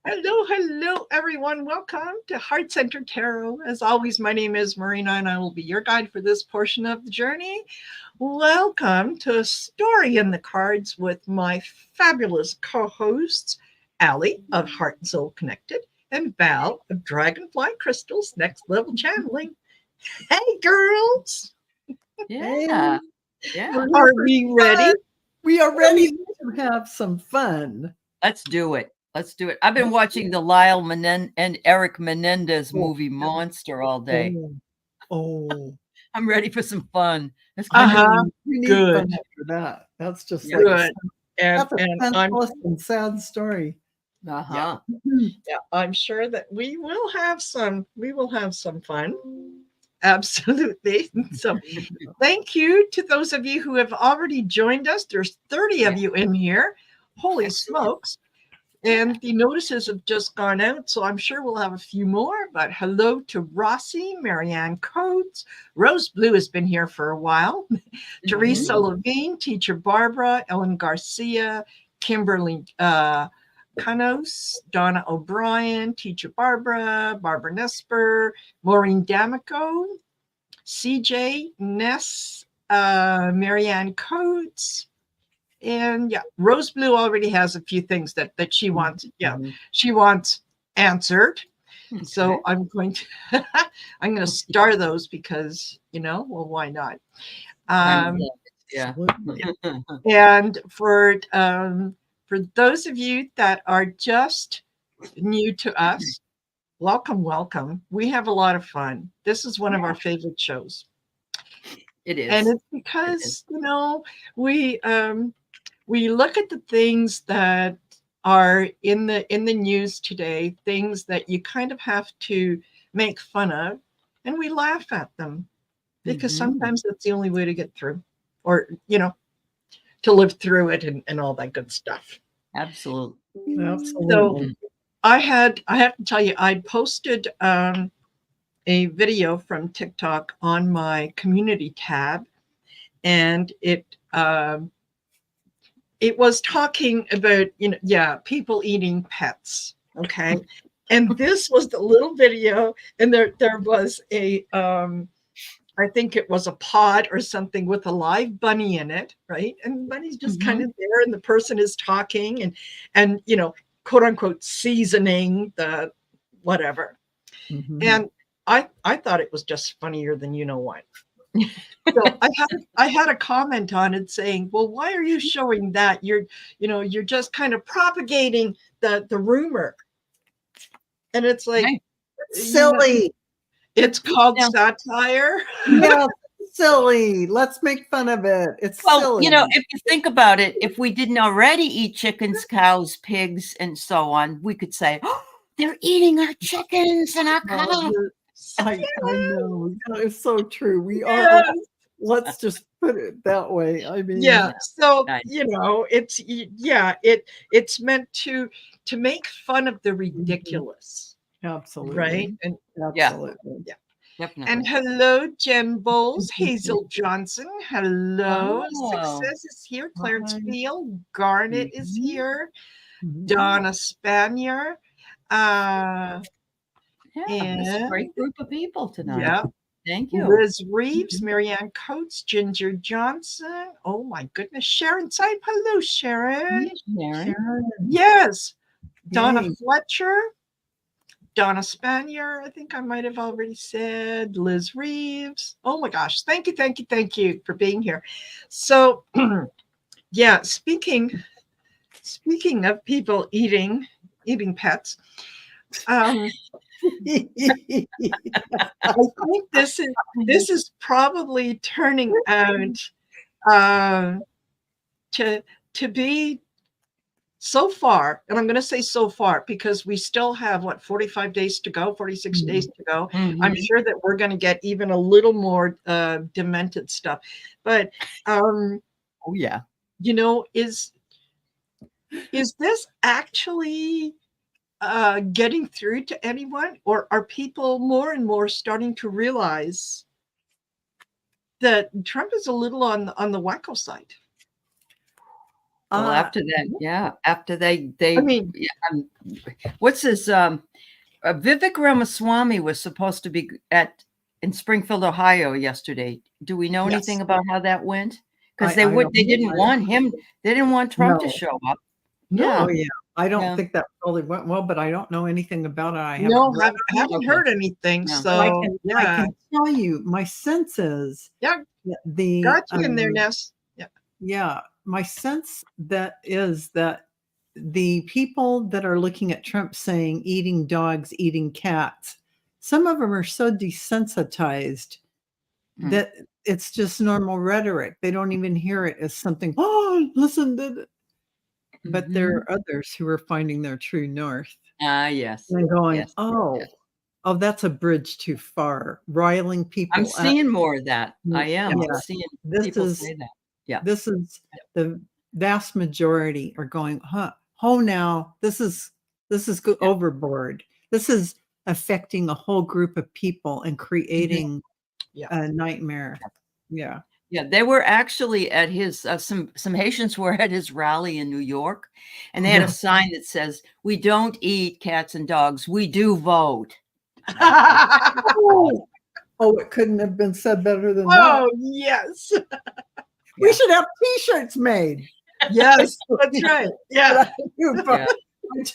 Hello, everyone. Welcome to Heart Center Tarot. As always, my name is Marina, and I will be your guide for this portion of the journey. Welcome to a story in the cards with my fabulous co-hosts, Aley of Heart and Soul Connected and Val of Dragonfly Crystals Next Level Channeling. Hey, girls. Yeah. Are we ready? We are ready to have some fun. Let's do it. I've been watching the Lyle and Eric Menendez movie Monster all day. Oh. I'm ready for some fun. We need Good. fun after that. That's just Good. like And I'm a sad story. Uh-huh. Yeah, I'm sure that we will have some fun. Absolutely. So thank you to those of you who have already joined us. There's 30 of you in here. Holy smokes. And the notices have just gone out, so I'm sure we'll have a few more. But hello to Rossi, Marianne Coates, Rose Blue has been here for a while, Teresa Levine, Teacher Barbara, Ellen Garcia, Kimberly Canos, Donna O'Brien, Teacher Barbara, Barbara Nesper, Maureen D'Amico, CJ Ness, Marianne Coates. And yeah, Rose Blue already has a few things that she wants. Yeah, she wants answered. Okay. So I'm going to star those because well, why not? Yeah. And for those of you that are just new to us, welcome. We have a lot of fun. This is one of our favorite shows. It is, and it's because we look at the things that are in the news today, things that you kind of have to make fun of, and we laugh at them because sometimes that's the only way to get through, or to live through it and all that good stuff. Absolutely. So I have to tell you, I posted a video from TikTok on my community tab, and it was talking about, people eating pets. Okay. And this was the little video. And there was a, I think it was a pod or something with a live bunny in it. Right. And the bunny's just kind of there, and the person is talking and, quote unquote, seasoning the whatever. And I thought it was just funnier than what. So I had a comment on it saying, well, why are you showing that? You're just kind of propagating the rumor. And it's like, silly. It's called satire. Yeah, silly. Let's make fun of it. It's silly. If you think about it, if we didn't already eat chickens, cows, pigs, and so on, we could say, oh, they're eating our chickens and our cows. I know. It's so true. We are. Let's just put it that way. I mean, So it's meant to make fun of the ridiculous. Absolutely. Right. And absolutely. Yeah. Definitely. And hello, Jen Bowles, Hazel Johnson. Hello. Success is here. Clarence Field. Garnet is here. Donna Spanier. It's a great group of people tonight. Yeah. Thank you. Liz Reeves, Marianne Coates, Ginger Johnson. Oh my goodness. Sharon Sype. Hello, Sharon. Sharon. Yes. Donna Fletcher. Donna Spanier, I think I might have already said. Liz Reeves. Oh my gosh. Thank you for being here. So speaking of people eating pets, I think this is probably turning out to be, so far, and I'm going to say so far because we still have 45 days to go, 46 days to go. I'm sure that we're going to get even a little more demented stuff. But is this actually getting through to anyone, or are people more and more starting to realize that Trump is a little on the wacko side? Well, after that, after they, I mean, what's his, Vivek Ramaswamy was supposed to be in Springfield, Ohio yesterday. Do we know anything about how that went? Because they didn't want him. They didn't want Trump to show up. No. Oh, yeah. I don't think that really went well, but I don't know anything about it. I haven't heard anything. No. So I can tell you, my sense is got you in there, Ness. Yeah, my sense that is that the people that are looking at Trump saying eating dogs, eating cats, some of them are so desensitized that it's just normal rhetoric. They don't even hear it as something, oh, listen. But there are others who are finding their true north. Yes. And going, oh, that's a bridge too far. Riling people. I'm seeing more of that. I am. Yeah. I'm seeing people say that. Yeah. This is the vast majority are going, now this is overboard. This is affecting a whole group of people and creating a nightmare. Yeah. Yeah, they were actually at his, some Haitians were at his rally in New York, and they had a sign that says, "We don't eat cats and dogs. We do vote." Oh, it couldn't have been said better than that. Oh, yes. We should have T-shirts made. Yes, that's right. Yeah. I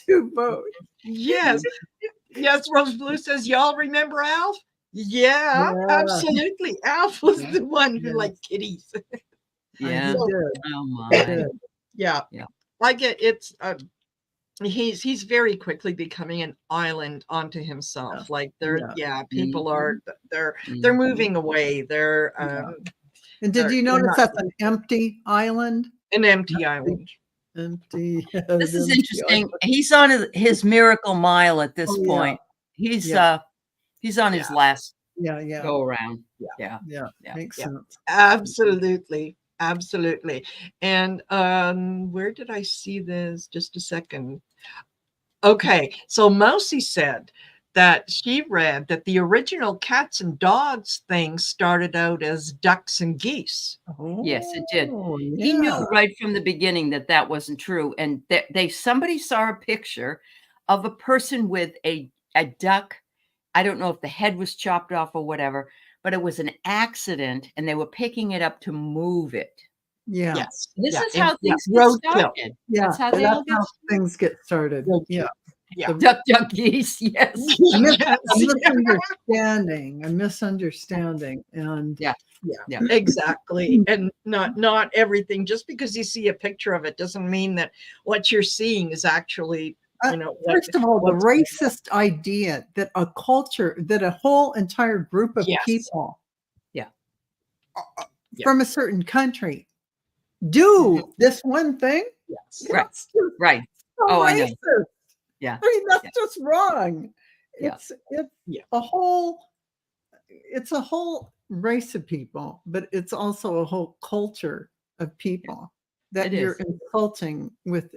do vote. Yes. Yes, Rose Blue says, y'all remember Alf? Yeah, absolutely. Alf was the one who liked kitties. Yeah. Oh my. Yeah. I get it's he's very quickly becoming an island unto himself. Like people are they're moving away. They're and did you notice that's an empty island? An empty island. Empty. This is interesting. He's on his miracle mile at this point. He's on his last go around. Yeah. Makes sense. Absolutely. And where did I see this? Just a second. Okay, so Mousy said that she read that the original cats and dogs thing started out as ducks and geese. Yes, it did. He knew right from the beginning that wasn't true, and somebody saw a picture of a person with a duck. I don't know if the head was chopped off or whatever, but it was an accident, and they were picking it up to move it. Yeah. Yes. This is how things get started. Yeah. That's how things get started. Yeah. Duck, geese. Yes. A misunderstanding. And exactly. And not everything. Just because you see a picture of it doesn't mean that what you're seeing is actually, first of all, the racist idea that a culture, that a whole entire group of people from a certain country do this one thing. Yes. Right. So I know. Yeah. I mean, that's just wrong. It's a whole race of people, but it's also a whole culture of people that you're insulting with,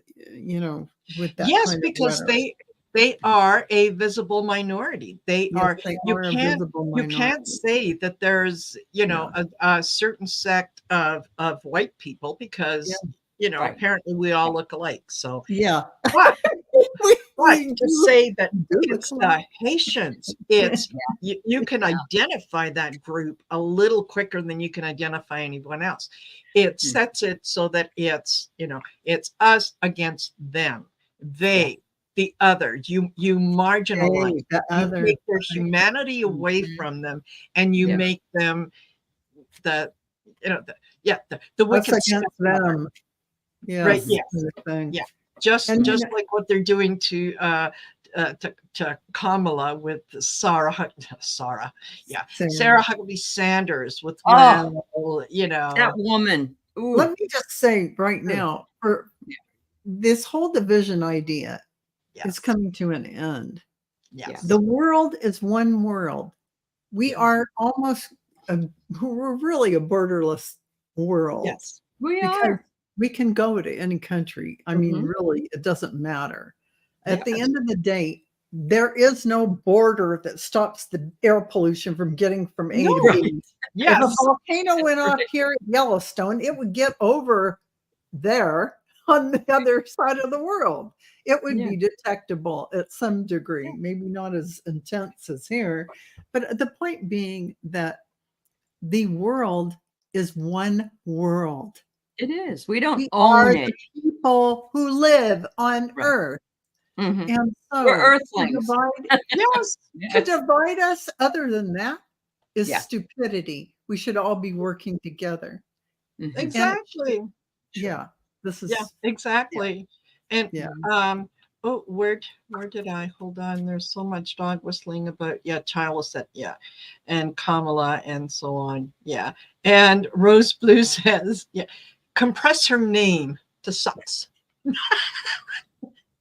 with that. Yes, because they are a visible minority. You can't say that there's, a certain sect of white people because, apparently we all look alike. So, but to say that it's the Haitians, you can identify that group a little quicker than you can identify anyone else. It sets it so that it's us against them. They, the other, you marginalize, you take their humanity away from them, and you make them the wicked against them. Yeah. Right. Yes. Yeah. Just like what they're doing to Kamala with Sarah Huckabee Sanders with that woman. Ooh. Let me just say right now, for this whole division idea is coming to an end. Yes. The world is one world. We are we're really a borderless world. Yes, we are. We can go to any country. I mean, really, it doesn't matter. At the end of the day, there is no border that stops the air pollution from getting from A to B. Yes. If a volcano went off here at Yellowstone, it would get over there. on the other side of the world. It would Yeah. be detectable at some degree, maybe not as intense as here, but the point being that the world is one world. It is. We don't We own are it. the people who live on Right. Earth. Mhm. And We're so earthlings. Yes. to divide us other than that is Yeah. stupidity. We should all be working together. Mhm. Exactly. Yeah, this is Yeah, exactly. And yeah. oh, where did I hold on? There's so much dog whistling about child set, and Kamala and so on. Yeah. And Rose Blue says, compress her name to sucks.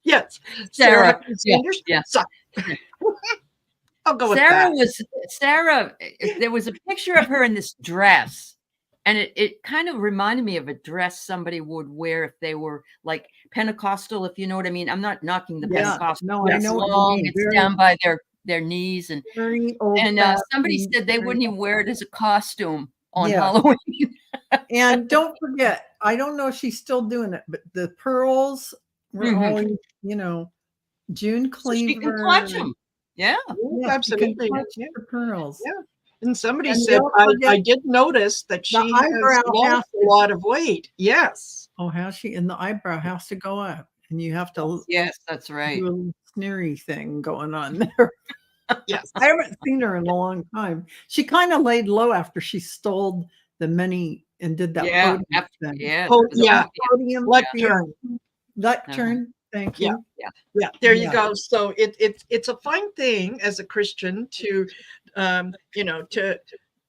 Yes. Sarah. Sanders, Yeah. suck. I'll go with Sarah that. there was a picture of her in this dress, and it kind of reminded me of a dress somebody would wear if they were like Pentecostal, if you know what I mean. I'm not knocking the Yeah. Pentecostal. No, but I it's know what you long, mean. it's Very, down by their knees, and very old somebody said they wouldn't even wear it as a costume on Yeah. Halloween. And don't forget, I don't know if she's still doing it, but the pearls were Mhm. always, June So she can Cleaver. clutch them. Yeah. Yeah, Absolutely. she can touch Yeah. the pearls. Yeah. And somebody And said, don't I forget did notice that she has eyebrow lost a lot of weight. Yes. Oh, has she? And the eyebrow has to go up, and you have to Yes, that's right. do a little sneery thing going on there. Yes. I haven't seen her in a long time. She kind of laid low after she stole the money and did that Yeah. podium thing. Yeah. Oh, it was a yeah. Podium Lectern. lectern. Thank you. Yeah, there you Yeah. go. So it's a fine thing as a Christian to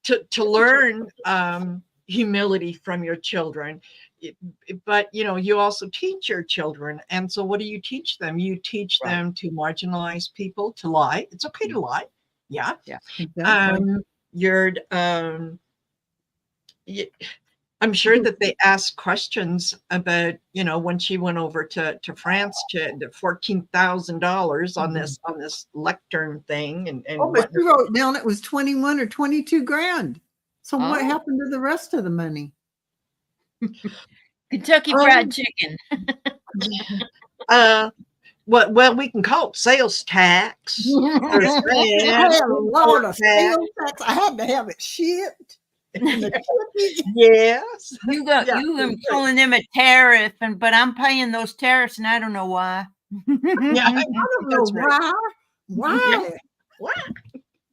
to learn humility from your children. But you also teach your children. And so what do you teach them? You teach Right. them to marginalize people, to lie. It's okay to lie. Yeah. Exactly. You're I'm sure that they asked questions about, when she went over to France to the $14,000 on this lectern thing and Oh, but she wrote down it was 21 or 22 grand. So what Oh. happened to the rest of the money? Kentucky Fried Chicken. Well, we can call it sales tax. There's I had a lot of sales tax. I had to have it shipped. Yes. You calling them a tariff, but I'm paying those tariffs, and I don't know why. Yeah, I don't know right. why. Why?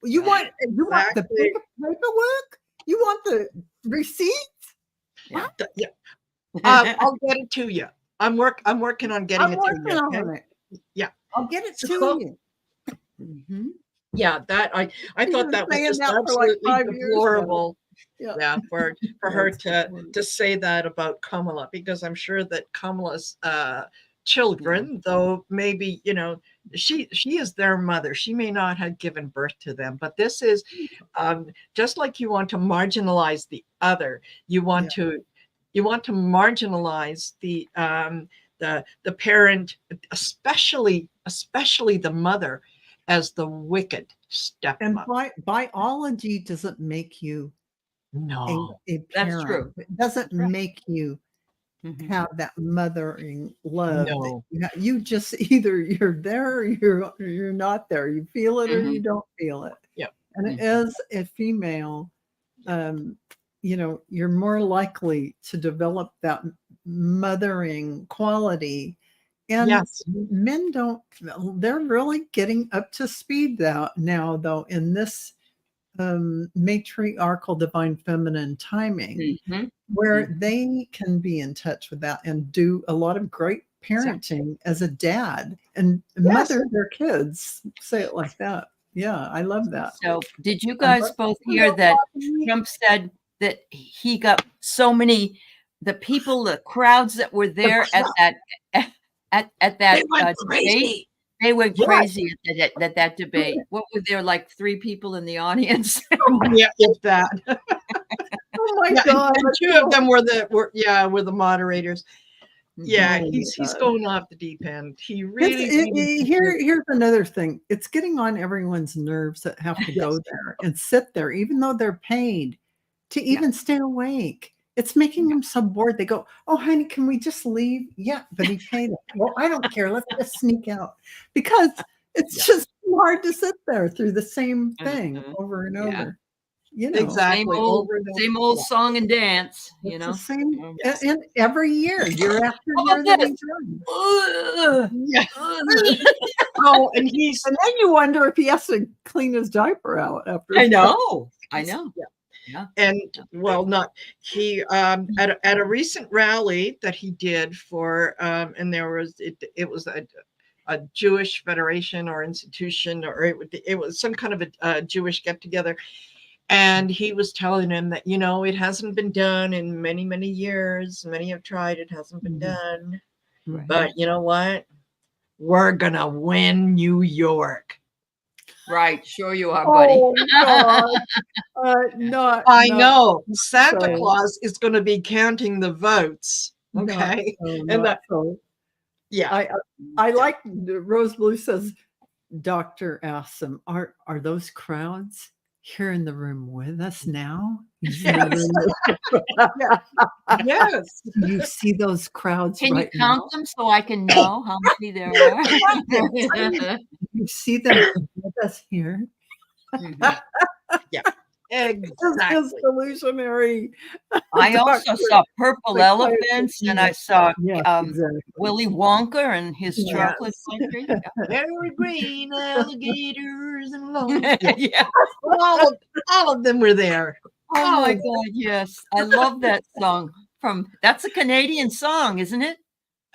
You want the paperwork? You want the receipt? Yeah. I'll get it to you. I'm working on getting it to you. I'm working on Okay? it. Yeah. I'll get it to you. Mm-hmm. Yeah, that I thought that was just absolutely deplorable. Yeah, for her to say that about Kamala, because I'm sure that Kamala's children, though maybe she is their mother. She may not have given birth to them, but this is just like you want to marginalize the other. You want to marginalize the parent, especially the mother, as the wicked stepmother. And biology doesn't make you a parent. That's true. It doesn't make you have that mothering love. No. You just either you're there or you're not there. You feel it or you don't feel it. Yep. And as a female, you're more likely to develop that mothering quality. And men don't, they're really getting up to speed now, though, in this matriarchal divine feminine timing, where they can be in touch with that and do a lot of great parenting as a dad and mother their kids. Say it like that. Yeah, I love that. So did you guys both hear that Trump said that he got so many, the crowds that were there at that debate, they went crazy at that debate. What were there, like 3 people in the audience? Yeah, if that. Oh my God! And 2 of them were the moderators. Yeah, he's going off the deep end. He really. Here's another thing. It's getting on everyone's nerves that have to go there and sit there, even though they're paid to even stay awake. It's making them so bored. They go, "Oh, honey, can we just leave?" Yeah, but he paid it. Well, I don't care. Let's just sneak out, because it's just hard to sit there through the same thing over and over. You know, Exactly. Same old song and dance, you it's know. the same, Yes. and every year after How year, about that this? he's done. Yeah. Ugh. Oh, and he's And then you wonder if he has to clean his diaper out after. I know. and well, not he at a recent rally that he did for and there was it was a Jewish federation or institution, or it was some kind of a Jewish get together. And he was telling him that, it hasn't been done in many, many years. Many have tried. It hasn't been done. Right. But you know what? We're going to win New York. Right. Sure you are, buddy. Oh, God. I know. Santa so. Claus is going to be counting the votes. Okay. Yeah. I like Rose Blue says, Doctor asks him, are those crowds here in the room with us now? Yes. Yes. You see those crowds Can right you count now? them so I can know how many there are? You see them with us here? Yeah. Exactly. This is illusionary. I also saw purple elephants, and I saw exactly. Willy Wonka and his Yes. chocolate factory. Very green alligators and long. Yeah. All of them were there. Oh my God, yes. I love that song. That's a Canadian song, isn't it?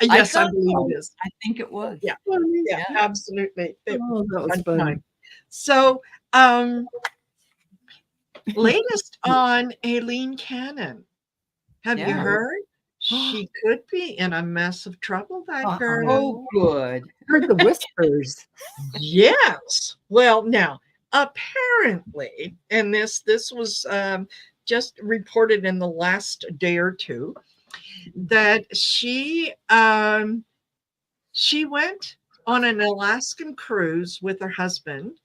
Yes, I believe it is. I think it was. Yeah. Yeah, absolutely. That was fun. So, latest on Aileen Cannon. Have you heard? She could be in a mess of trouble, that girl. Oh, good. Heard the whispers. Yes. Well, now, apparently, and this was just reported in the last day or two, that she went on an Alaskan cruise with her husband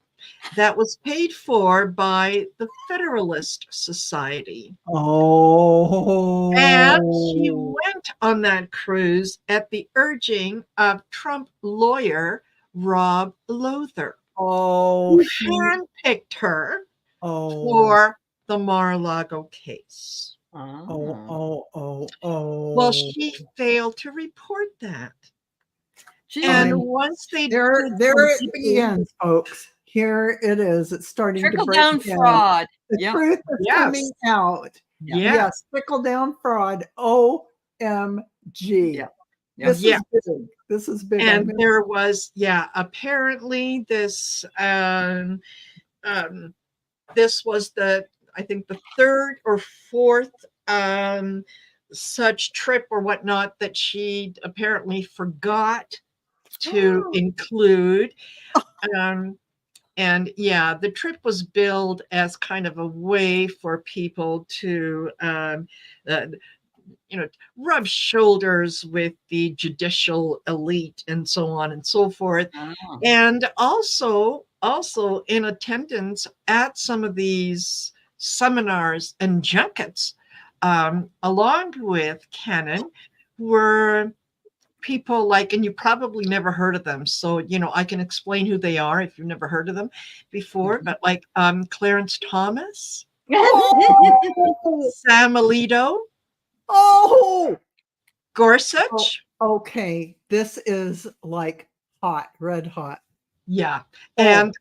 that was paid for by the Federalist Society. Oh. And she went on that cruise at the urging of Trump lawyer Rob Lothar. Oh. Who handpicked her for the Mar-a-Lago case. Well, she failed to report that. And once they there it begins, folks. Here it is. It's starting to break down. Fraud. The truth is coming out. Yes, trickle down fraud. OMG. This is big. This is big. And there was, apparently this this was I think the third or fourth such trip or whatnot that she apparently forgot to include. And the trip was billed as kind of a way for people to rub shoulders with the judicial elite and so on and so forth. And also in attendance at some of these seminars and junkets, along with Cannon, were people like, and you probably never heard of them, so I can explain who they are if you've never heard of them before, but like Clarence Thomas, Sam Alito, Gorsuch. Okay, this is like hot, red hot. Yeah. And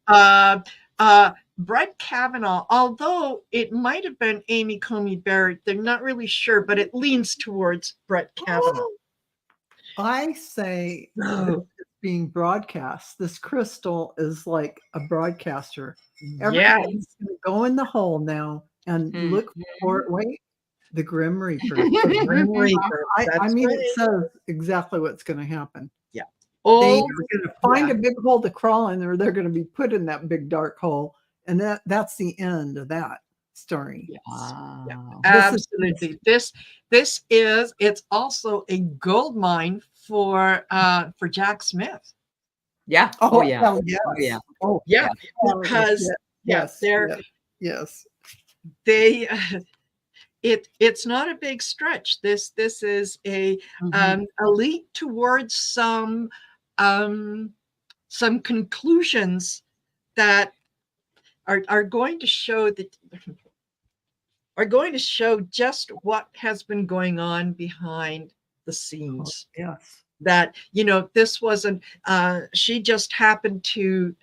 Brett Kavanaugh, although it might have been Amy Coney Barrett, they're not really sure, but it leans towards Brett Kavanaugh. I say it's being broadcast. This crystal is like a broadcaster. Everybody's going to go in the hole now and look for, the Grim Reaper. The Grim Reaper. I mean, it says exactly what's going to happen. Yeah. They're going to find a big hole to crawl in, or they're going to be put in that big dark hole. And that's the end of that story. Wow. Yeah, absolutely. It's also a gold mine for Jack Smith. Yeah. Because yes. it's not a big stretch. This is a leap towards some conclusions that are going to show just what has been going on behind the scenes. Yes. That, this wasn't, she just happened to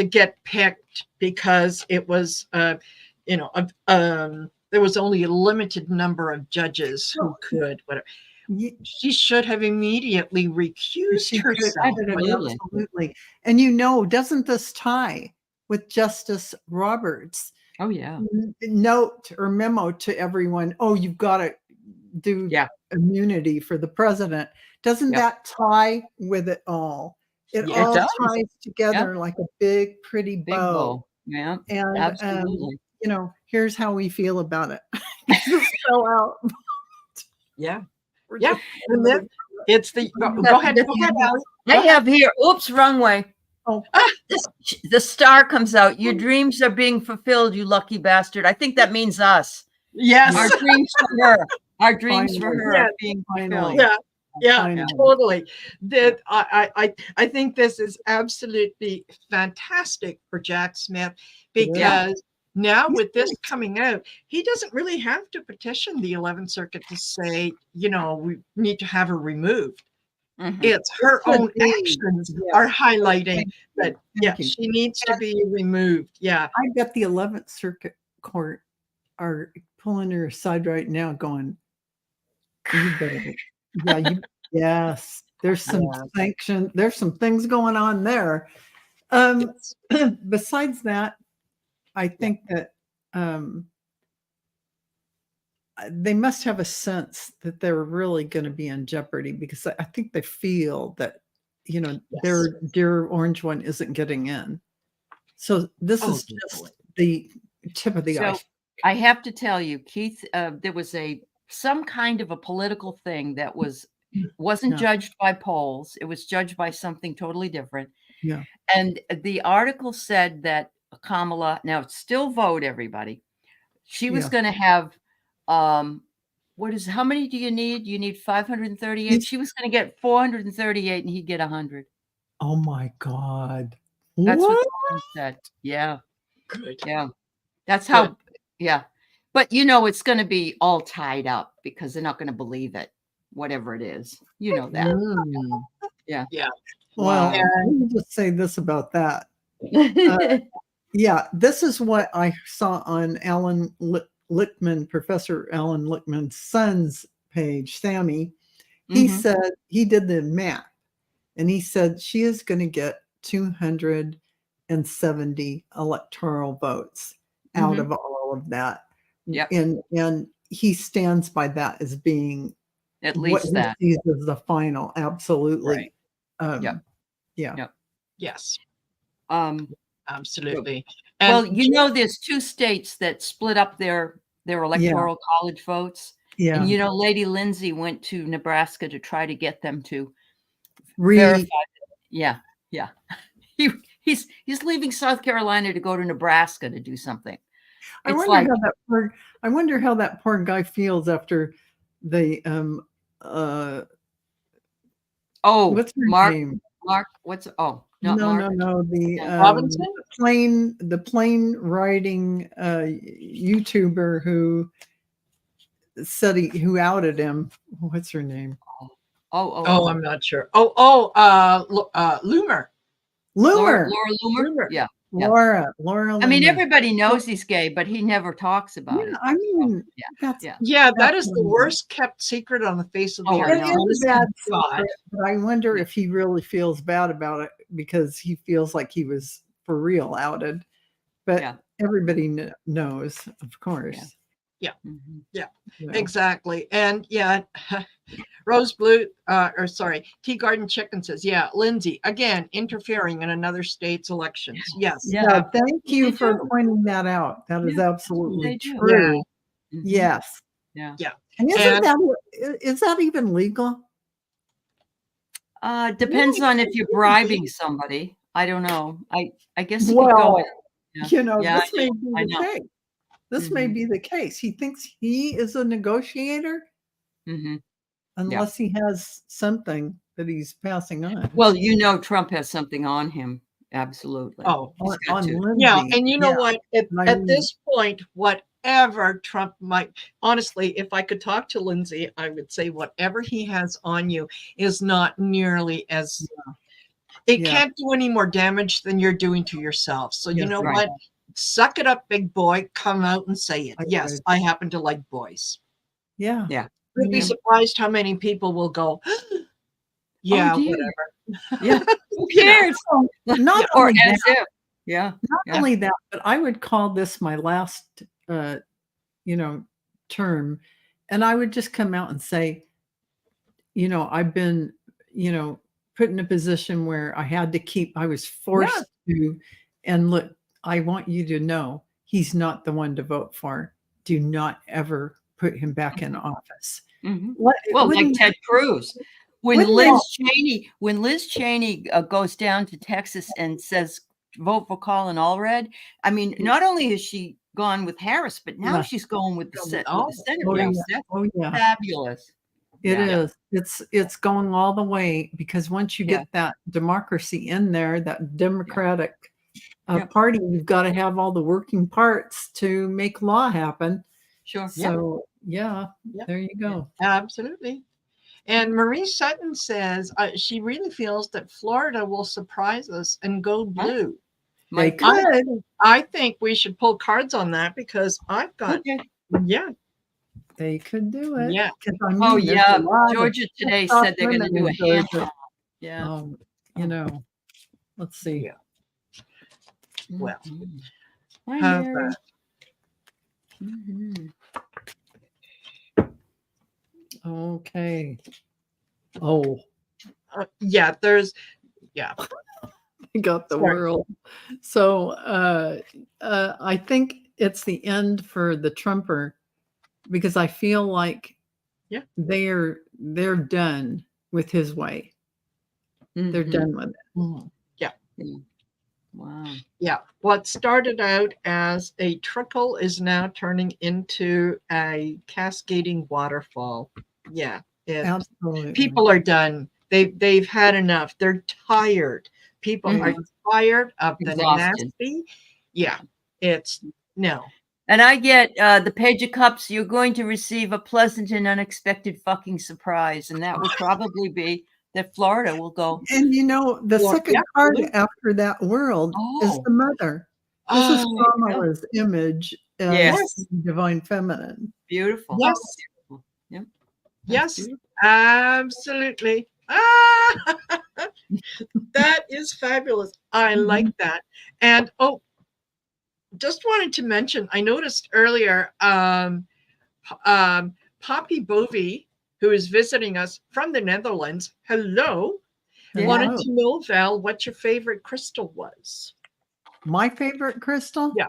get picked because it was, there was only a limited number of judges who could, whatever. She should have immediately recused herself. Absolutely. And doesn't this tie with Justice Roberts? Oh, yeah. Note or memo to everyone, you've got to do immunity for the president. Doesn't that tie with it all? It all ties together like a big, pretty bow. Yeah, and absolutely. Here's how we feel about it. Just fell out. Yeah. And then it's the go ahead, Aley. I have here. Oops, wrong way. Oh, the star comes out. Your dreams are being fulfilled, you lucky bastard. I think that means us. Yes. Our dreams for her. Our dreams for her are being fulfilled. Yeah, totally. That I think this is absolutely fantastic for Jack Smith, because now with this coming out, he doesn't really have to petition the 11th Circuit to say, we need to have her removed. It's her own actions are highlighting that, she needs to be removed. Yeah. I bet the 11th Circuit Court are pulling her aside right now going, you better, yes, there's some sanction, there's some things going on there. Besides that, I think that they must have a sense that they're really going to be in jeopardy, because I think they feel that, their dear orange one isn't getting in. So this is just the tip of the iceberg. I have to tell you, Keith, there was some kind of a political thing that wasn't judged by polls. It was judged by something totally different. Yeah. And the article said that Kamala, now still vote, everybody. She was going to have, how many do you need? You need 538. She was going to get 438 and he'd get 100. Oh my God. That's what someone said. Yeah. Good. Yeah. That's how, But it's going to be all tied up because they're not going to believe it, whatever it is. You know that. Yeah. Well, let me just say this about that. This is what I saw on Alan Lichtman, Professor Alan Lichtman's son's page, Sammy. He said, he did the math, and he said she is going to get 270 electoral votes out of all of that. Yeah. And he stands by that as being at least what he sees as the final. Absolutely. Right. Yes. Absolutely. Absolutely. There's 2 states that split up their electoral college votes. Yeah. And Lady Lindsay went to Nebraska to try to get them to verify. Yeah. He's leaving South Carolina to go to Nebraska to do something. I wonder how that poor guy feels after the what's her name? Mark, what's no, Mark. No, the Robinson? the plane riding YouTuber who said who outed him. What's her name? I'm not sure. Loomer. Laura Loomer. Yeah. Laura. I mean, everybody knows he's gay, but he never talks about it. I mean, that is the worst kept secret on the face of the earth. It is a bad secret, but I wonder if he really feels bad about it because he feels like he was for real outed. But everybody knows, of course. Yeah. Exactly. And Rose Blue, Tea Garden Chicken says, Lindsay, again, interfering in another state's elections. Yes. Yeah. Thank you for pointing that out. That is absolutely true. Yes. Yeah. And is that even legal? Depends on if you're bribing somebody. I don't know. I guess you could go. This may be the thing. This may be the case. He thinks he is a negotiator unless he has something that he's passing on. Well, you know, Trump has something on him. Absolutely. Oh, on Lindsay. yeah. And you know what? At this point, whatever Trump might, honestly, if I could talk to Lindsay, I would say whatever he has on you is not nearly as, it can't do any more damage than you're doing to yourself. So you know what? Suck it up, big boy. Come out and say it. Yes, I happen to like boys. Yeah. You'd be surprised how many people will go, yeah, whatever. Yeah. Who cares? Not or only as that, if. Yeah. Not only that, but I would call this my last, term. And I would just come out and say, I've been, put in a position where I was forced to, and look, I want you to know he's not the one to vote for. Do not ever put him back in office. Like Ted Cruz. When Liz Cheney goes down to Texas and says, vote for Colin Allred, I mean, not only is she gone with Harris, but now she's going with the Senate race. That's fabulous. It is. It's going all the way, because once you get that democracy in there, that Democratic party, you've got to have all the working parts to make law happen. Sure. So there you go. Absolutely. And Marie Sutton says she really feels that Florida will surprise us and go blue. They could. I think we should pull cards on that, because I've got, they could do it. Yeah. Georgia today said they're going to do a hand. Yeah. Let's see. Yeah. Well, how's that? Okay. There's I got the world. So I think it's the end for the Trumper, because I feel like they're done with his way. They're done with it. Wow. Yeah. What started out as a trickle is now turning into a cascading waterfall. Yeah. Absolutely. People are done. They've had enough. They're tired. People are tired of the nasty. Yeah. It's no. And I get the Page of Cups. You're going to receive a pleasant and unexpected fucking surprise. And that will probably be that Florida will go. And the second card after that world is the mother. This is Kamala's image as divine feminine. Beautiful. Yes. Yep. Yes, beautiful. Absolutely. That is fabulous. I like that. And just wanted to mention, I noticed earlier, Poppy Bovey, who is visiting us from the Netherlands, wanted to know, Val, what your favorite crystal was. My favorite crystal? Yeah.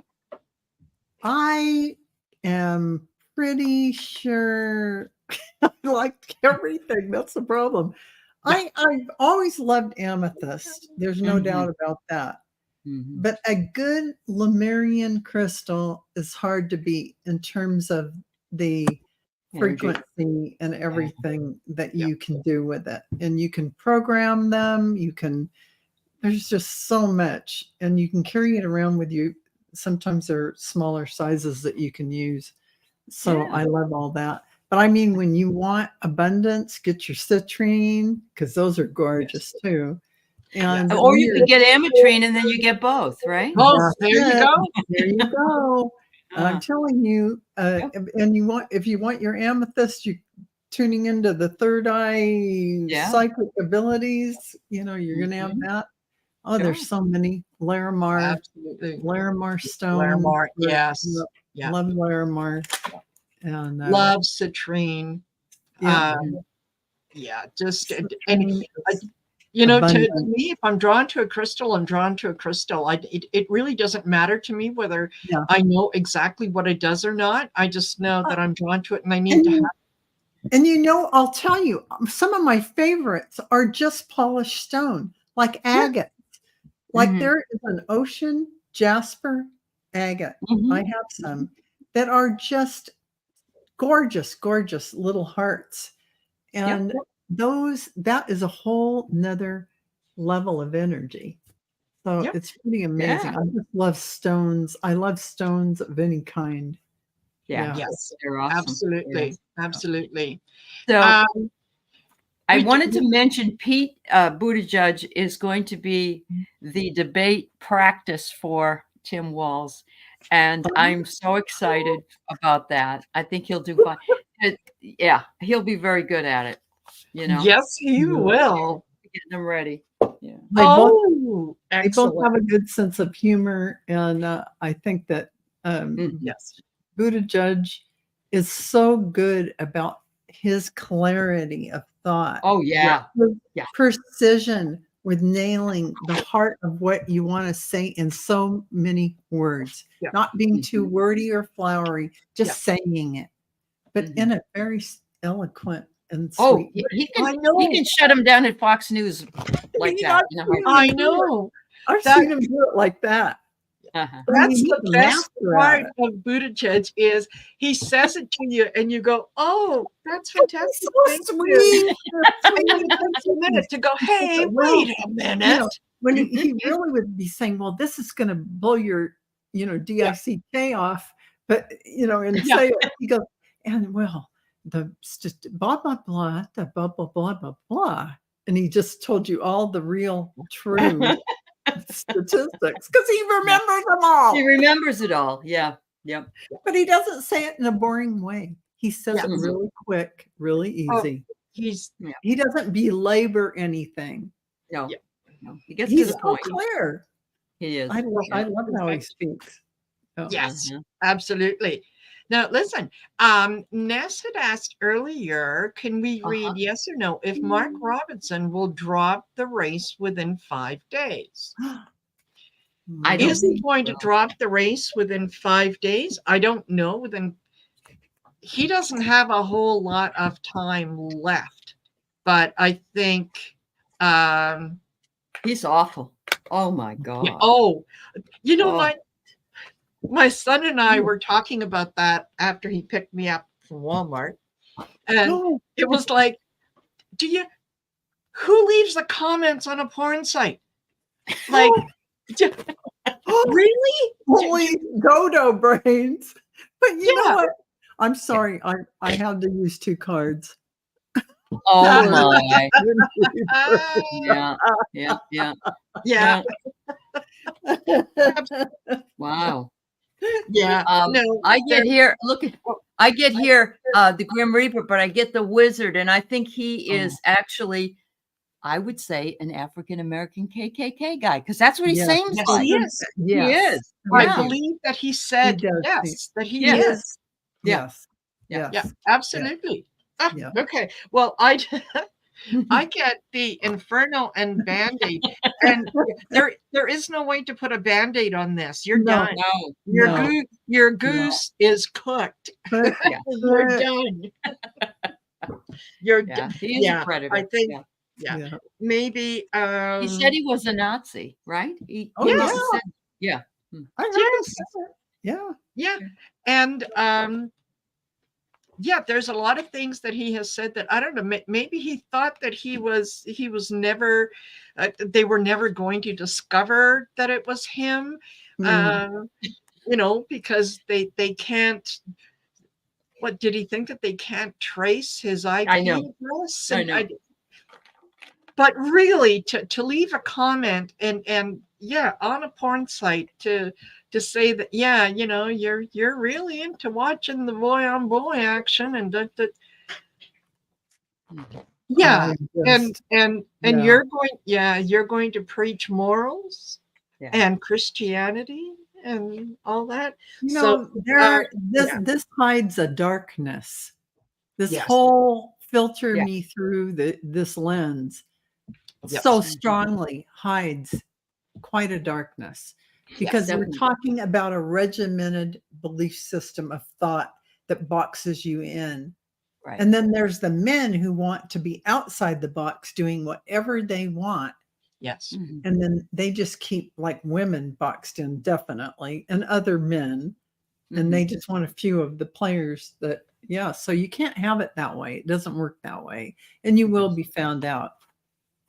I am pretty sure I liked everything. That's the problem. I've always loved amethyst. There's no doubt about that. But a good Lemurian crystal is hard to beat in terms of the frequency and everything that you can do with it. And you can program them. There's just so much, and you can carry it around with you. Sometimes there are smaller sizes that you can use. So I love all that. But I mean, when you want abundance, get your citrine, because those are gorgeous too. And or you can get ametrine, and then you get both, right? Oh, there you go. There you go. I'm telling you. And if you want your amethyst, you tuning into the third eye psychic abilities. You're going to have that. Oh, there's so many. Larimar, absolutely. Larimar stone. Larimar, yes. Love Larimar. And love citrine. Just and to me, if I'm drawn to a crystal, I'm drawn to a crystal. It really doesn't matter to me whether I know exactly what it does or not. I just know that I'm drawn to it, and I need to have it. And I'll tell you, some of my favorites are just polished stone, like agate. Like there is an ocean jasper agate. I have some. that are just gorgeous, gorgeous little hearts. And that is a whole nother level of energy. So Yep. it's pretty amazing. Yeah. I just love stones. I love stones of any kind. Yeah. Yes, They're awesome. absolutely. Absolutely. So I we wanted do- to mention Pete Buttigieg is going to be the debate practice for Tim Walz. And I'm so excited about that. I think he'll do fine. Yeah, he'll be very good at it. You know, Yes, you will. getting them ready. Yeah. They both Excellent. have a good sense of humor. And I think that Yes. Buttigieg is so good about his clarity of thought. Oh, yeah. His Yeah. precision with nailing the heart of what you want to say in so many words, Yeah. not being too wordy or flowery, just saying it, but in a very eloquent and sweet way. He I know. can shut him down at Fox News like that. You know, I know. I've seen him do it like that. uh-huh. That's he's the a best master at part it. of Buttigieg is he says it to you and you go, oh, that's fantastic. So Thank you. sweet. And it takes a minute to go, hey, wait a minute. You know, when he really would be saying, well, this is going to blow your, DICK off, but, and say it, he goes, and well, blah, blah, blah, the blah, blah, blah, blah, blah. And he just told you all the real true statistics because he remembers them all. He remembers it all. Yeah. Yep. But he doesn't say it in a boring way. He says it Mhm. really quick, really easy. He doesn't belabor anything. No. Yeah. No. He gets He's to the so point. clear. He is. I love how he speaks. Oh. Yes, Mhm. absolutely. Now, listen, Ness had asked earlier, can we read yes or no if Mark Robinson will drop the race within 5 days? I don't Is he think going to so. drop the race within 5 days? I don't know. He doesn't have a whole lot of time left, but I think He's awful. Oh my God. My son and I were talking about that after he picked me up from Walmart. And it was like, who leaves the comments on a porn site? Like, really? Holy dodo brains. But you know what? I'm sorry. I had to use 2 cards. Oh my. Yeah. Wow. Yeah. No, I get here. I get here the Grim Reaper, but I get the Wizard, and I think he is actually, I would say, an African American KKK guy because that's what he seems like. He is. He is. I believe that he said that he is. Yes. Yeah, absolutely. Yeah. Okay. Well, I get the Inferno and Band-Aid, and there is no way to put a Band-Aid on this. You're done. Your goose is cooked. You're done. You're done. He is a predator. I think. Maybe. He said he was a Nazi, right? Yes. Yeah. And there's a lot of things that he has said that I don't know. Maybe he thought that he was never. They were never going to discover that it was him. Because they can't. What did he think that they can't trace his IP address? I know. But really, to leave a comment and on a porn site to say that you're really into watching the boy on boy action and you're going to preach morals and Christianity and all that. This hides a darkness. This whole filter me through this lens so strongly hides quite a darkness because we're talking about a regimented belief system of thought that boxes you in. Right. And then there's the men who want to be outside the box doing whatever they want. Yes. And then they just keep like women boxed in definitely and other men. and they just want a few of the players that, so you can't have it that way. It doesn't work that way. And you will be found out.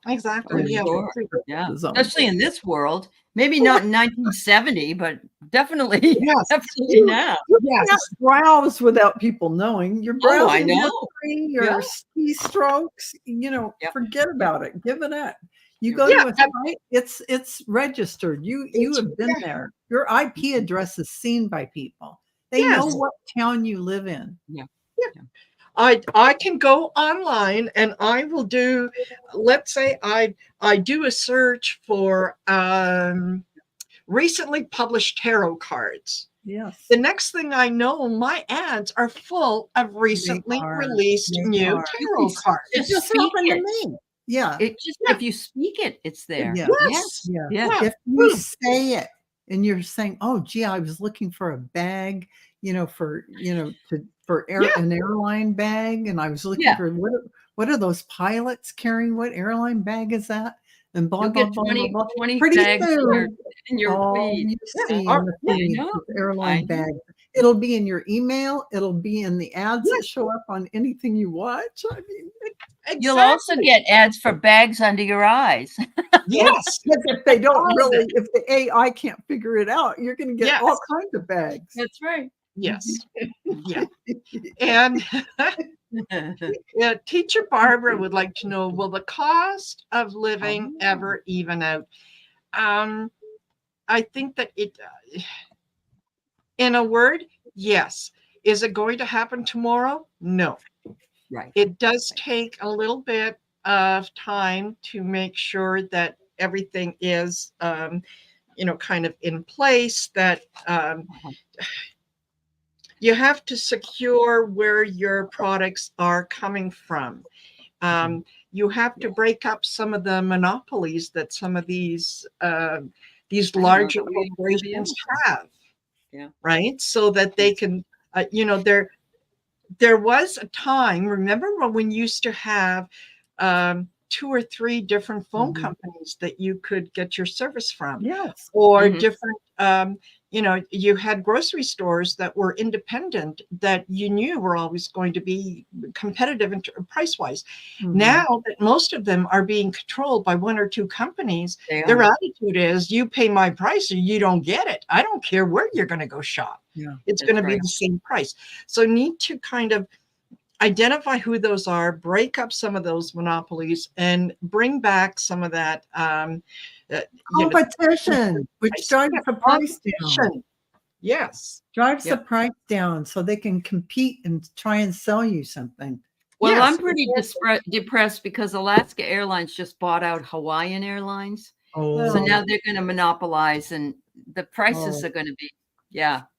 Exactly. Yeah. Sure. Yeah. The zone. Especially in this world. Maybe not in 1970, but definitely, Yes. definitely now. Yes. can't browse without people knowing. You're browsing know. history, your keystrokes, forget about it. Give it up. You go to a site, it's registered. You have been there. Your IP address is seen by people. They know what town you live in. Yeah. I can go online and I will do, let's say I do a search for recently published tarot cards. Yes. The next thing I know, my ads are full of recently released new tarot cards. Just speak it. To me. Yeah. It just if you speak it, it's there. Yeah. Yes. Yeah. If you say it and you're saying, "Oh, gee, I was looking for a bag, for an airline bag, and I was looking for what are those pilots carrying? What airline bag is that?" And blah, You'll blah, get blah, 20, blah, blah. 20 Pretty bags soon, in your feed. you see in the feed with airline bags. It'll be in your email. It'll be in the ads that show up on anything you watch. I mean, you'll also get ads for bags under your eyes. Yes. If they don't really, if the AI can't figure it out, you're going to get all kinds of bags. That's right. Yes. Yeah. And Teacher Barbara would like to know, will the cost of living ever even out? I think that it, in a word, yes. Is it going to happen tomorrow? No. Right. It does take a little bit of time to make sure that everything is, kind of in place, that you have to secure where your products are coming from. You have to break up some of the monopolies that some of these larger corporations have. Yeah. Right. So that they can, there was a time, remember when we used to have 2 or 3 different phone companies that you could get your service from. Yes. Or different, you had grocery stores that were independent that you knew were always going to be competitive price wise. Now that most of them are being controlled by 1 or 2 companies, their attitude is, you pay my price or you don't get it. I don't care where you're going to go shop. Yeah, it's going to be the same price. So need to kind of identify who those are, break up some of those monopolies, and bring back some of that competition, which drives the price down. Yes. Drives the price down so they can compete and try and sell you something. Well, I'm pretty depressed because Alaska Airlines just bought out Hawaiian Airlines. So now they're going to monopolize, and the prices are going to be,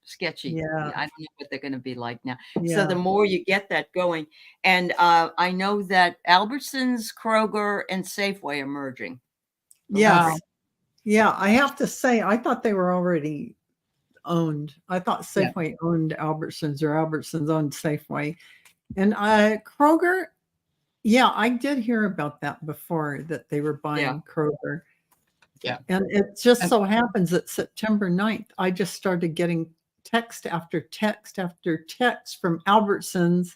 sketchy. Yeah. I don't know what they're going to be like now. So the more you get that going, and I know that Albertsons, Kroger, and Safeway are merging. Yes. Yeah, I have to say, I thought they were already owned. I thought Safeway owned Albertsons, or Albertsons owned Safeway. And Kroger, I did hear about that before, that they were buying Kroger. Yeah. And it just so happens that September 9th, I just started getting text after text after text from Albertsons.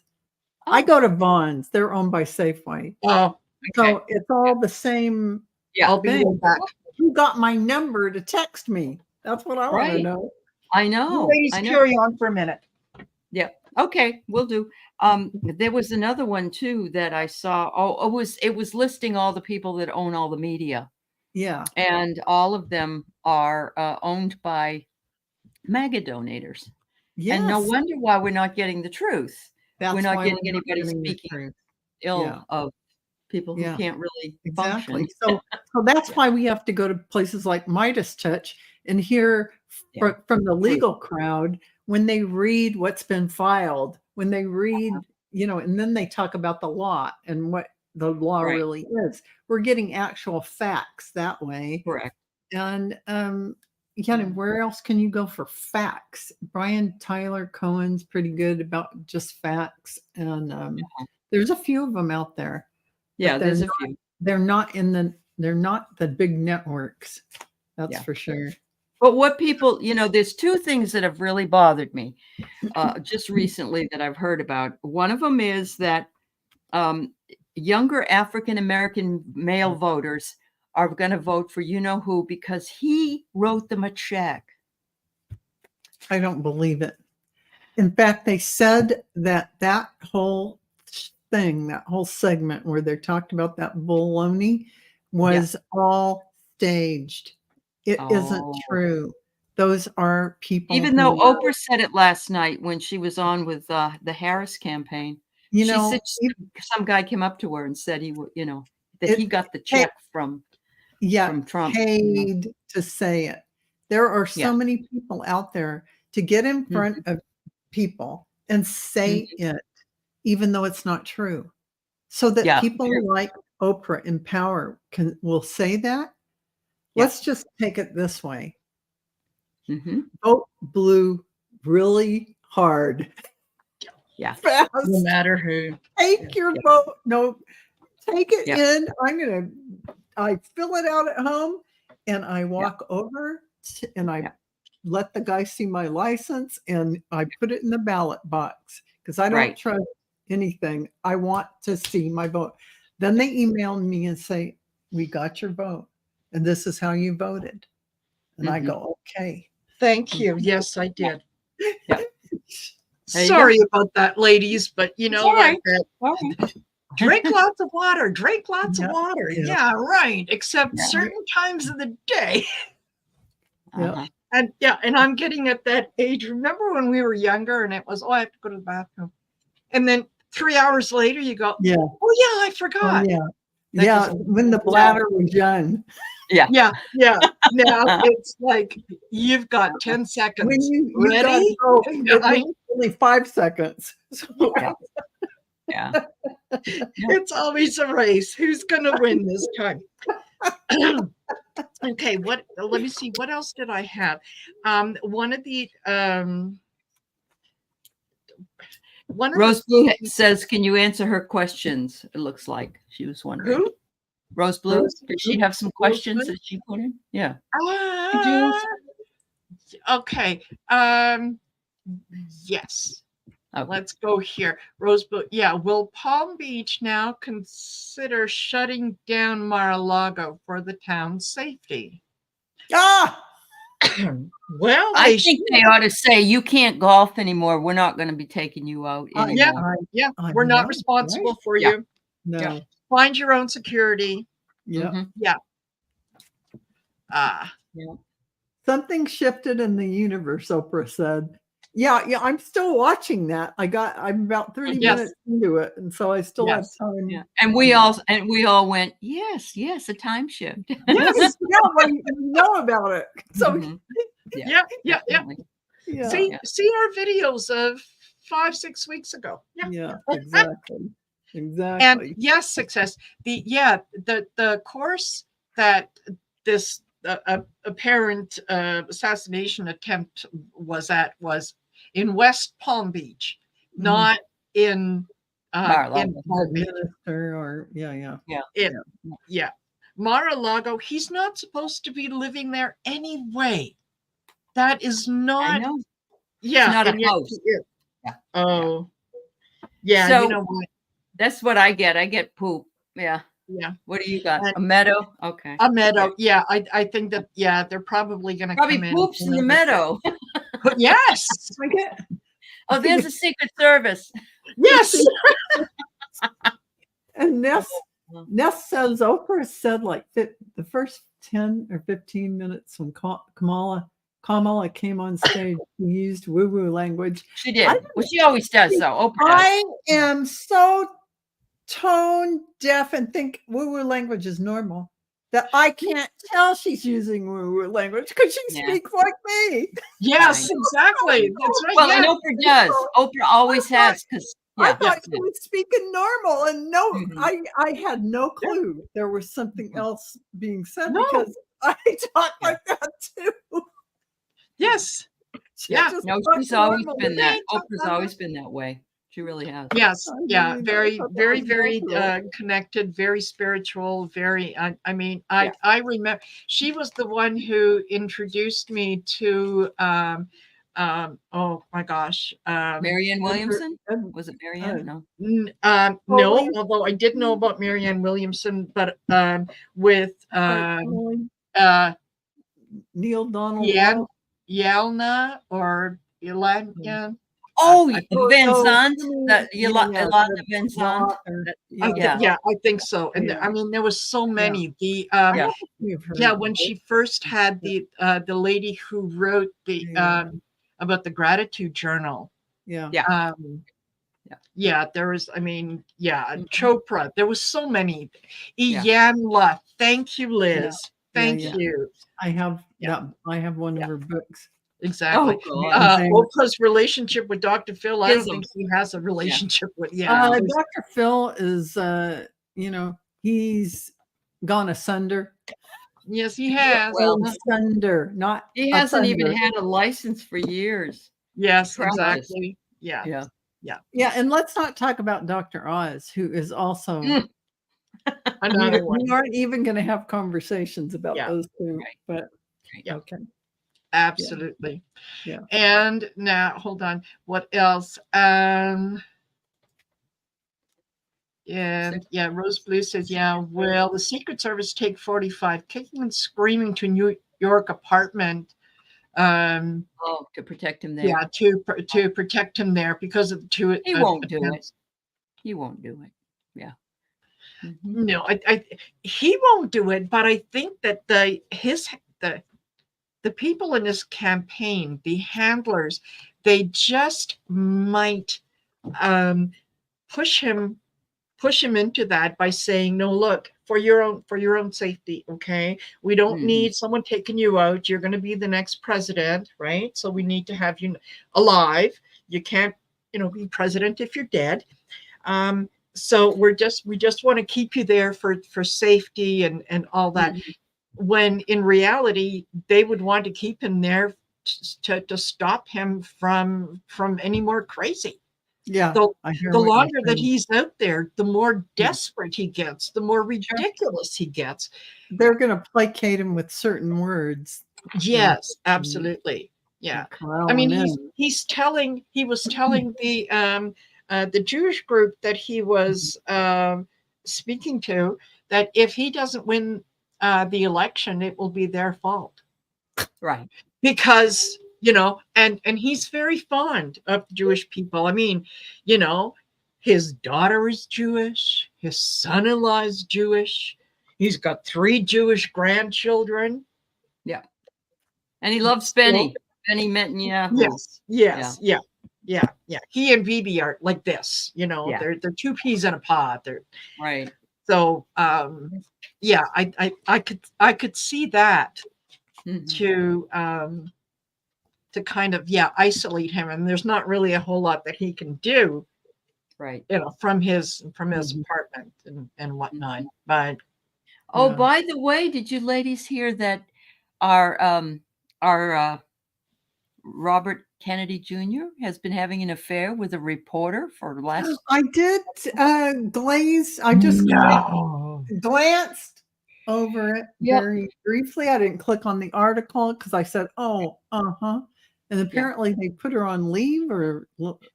I go to Vons. They're owned by Safeway. Oh, so it's all the same. I'll be right back. Who got my number to text me? That's what I want to know. I know. Ladies, carry on for a minute. Yeah. Okay, we'll do. There was another one too that I saw. It was listing all the people that own all the media. Yeah. And all of them are owned by MAGA donators. Yes. And no wonder why we're not getting the truth. We're not getting anybody speaking ill of people who can't really function. So that's why we have to go to places like Midas Touch and hear from the legal crowd when they read what's been filed, when they read, and then they talk about the law and what the law really is. We're getting actual facts that way. Correct. And where else can you go for facts? Brian Tyler Cohen's pretty good about just facts. And there's a few of them out there. Yeah, there's a few. They're not the big networks. That's for sure. But what people, there's two things that have really bothered me just recently that I've heard about. One of them is that younger African-American male voters are going to vote for you-know-who because he wrote them a check. I don't believe it. In fact, they said that whole thing, that whole segment where they talked about that baloney was all staged. It isn't true. Those are people. Even though Oprah said it last night when she was on with the Harris campaign. She said some guy came up to her and said he got the check from Trump. Paid to say it. There are so many people out there to get in front of people and say it, even though it's not true, so that people like Oprah in power will say that. Let's just take it this way. Vote blue really hard. Yeah. Fast. No matter who. Take your vote. No, take it in. I fill it out at home and I walk over and I let the guy see my license and I put it in the ballot box because I don't trust anything. I want to see my vote. Then they email me and say, we got your vote and this is how you voted. And I go, okay. Thank you. Yes, I did. Yeah. Sorry about that, ladies, but like that. Drink lots of water. Drink lots of water. Yeah, right. Except certain times of the day. And I'm getting at that age. Remember when we were younger and it was, I have to go to the bathroom. And then 3 hours later you go, I forgot. When the bladder was young. Yeah. Now it's like you've got 10 seconds. When you ready? Only 5 seconds. It's always a race. Who's gonna win this time? Okay, let me see. What else did I have? One of the Rose Blue says, can you answer her questions? It looks like she was wondering. Who? Rose Blue. Did she have some questions that she put in? Yeah. Okay. Yes. Okay. Let's go here. Rose Blue. Yeah. Will Palm Beach now consider shutting down Mar-a-Lago for the town's safety? Well, I think they ought to say you can't golf anymore. We're not going to be taking you out anymore. We're not responsible for you. No. Yeah. Find your own security. Yeah. Something shifted in the universe, Oprah said. Yeah, I'm still watching that. I'm about 30 minutes into it, and so I still have time. Yeah. And we all went, yes, a time shift. Yes, well, you know about it. So yeah. See our videos of 5-6 weeks ago. Yeah, exactly. And yes, success. The course that this apparent assassination attempt was in West Palm Beach, not in Mar-a-Lago. He's not supposed to be living there anyway. That is not. It's not a house. So you know what? That's what I get. I get poop. Yeah. What do you got? A meadow? Okay. A meadow. Yeah. I think that, they're probably going to come in. Poops in the meadow. Yes. Oh, there's a Secret Service. Yes. And Ness says Oprah said like the first 10 or 15 minutes when Kamala came on stage, she used woo-woo language. She did. She always does, though. Oprah does. I am so tone deaf and think woo-woo language is normal that I can't tell she's using woo-woo language because she speaks like me. Yes, exactly. That's right. Well, and Oprah does. Oprah always has, because I thought she was speaking normal, and I had no clue there was something else being said because I talk like that too. Yes. No, she's always been that. Oprah's always been that way. She really has. Yes, yeah, I very, thought that very, was very natural. connected, very spiritual, very. I mean, Yeah. I remember she was the one who introduced me to. Oh my gosh. Marianne Williamson? Ed- Was it Marianne? No. No, Holy- although I did know about Marianne Williamson, but with Holy uh, Neil Donald Yan, Walsh. Yalna or Ilan. Oh, I Van Oh, Zandt. you mean- That yeah, Yolanda the- Van the Zandt. author. That- Yeah. yeah. Yeah, I think so. And Yeah. I mean, there was so many. The I Yeah. have a few of her yeah, when she books. first had the lady who wrote the Yeah. about the gratitude journal. Yeah. Yeah. Yeah. Yeah, there was, I mean, yeah, Mhm. Chopra. There was so many. Yeah. Iyanla. Thank you, Liz. Thank yeah. you. I have Yeah. that. I have one Yeah. of her books. Exactly. Oh, God. Oprah's relationship with Dr. Phil. I don't Ism. think he has a relationship with. Dr. Phil is, he's gone asunder. Yes, he has. Well, Asunder, not he hasn't even asunder. had a license for years. Yes, Practice. exactly. Yeah. Yeah. Yeah, and let's not talk about Dr. Oz, who is also. Mm. Another one. We aren't even going to have conversations about Yeah. those two, Right. but Yeah. okay. Absolutely. Yeah. And now, hold on. What else? Yeah, Rose Blue says, yeah, will the Secret Service take 45 kicking and screaming to New York apartment? Oh, to protect him there. Yeah, to protect him there because of the two. He won't do it. He won't do it. Yeah. Mhm. No, he won't do it. But I think that the people in this campaign, the handlers, they just might push him into that by saying, no, look, for your own safety, okay, we don't need someone taking you out. You're going to be the next president, right? So we need to have you alive. You can't be president if you're dead. So we just want to keep you there for safety and all that, when in reality they would want to keep him there to stop him from any more crazy. Yeah. The I hear the what you're longer that saying. he's out there, the more desperate he gets, the more ridiculous he gets. They're going to placate him with certain words. Yes, absolutely. Yeah. Corral I mean, him he was telling the Jewish group that he was speaking to that if he doesn't win the election, it will be their fault. Right. Because and he's very fond of Jewish people. I mean, his daughter is Jewish, his son-in-law is Jewish, he's got 3 Jewish grandchildren. Yeah. And he loves Benny. Benny Netanyahu. Yes. Yeah. He and Bibi are like this, Yeah. they're 2 peas in a pod. They're Right. so yeah, I could see that to kind of isolate him, and there's not really a whole lot that he can do, right, from his apartment and whatnot. But by the way, did you ladies hear that our Robert Kennedy Jr. has been having an affair with a reporter for the last? I did glaze. I just glanced over it very briefly. I didn't click on the article because I said, "Oh, and apparently they put her on leave, or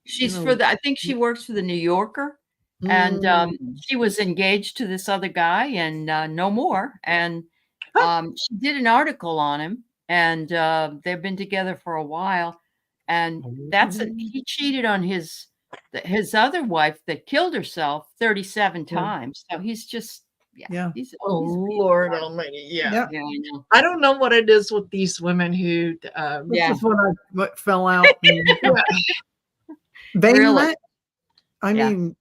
she's I think she works for the New Yorker, and she was engaged to this other guy, and no more. And she did an article on him, and they've been together for a while. And he cheated on his other wife that killed herself 37 times. So he's just. He's Lord Almighty. Yeah, I know. I don't know what it is with these women who this is what fell out. Really? I mean,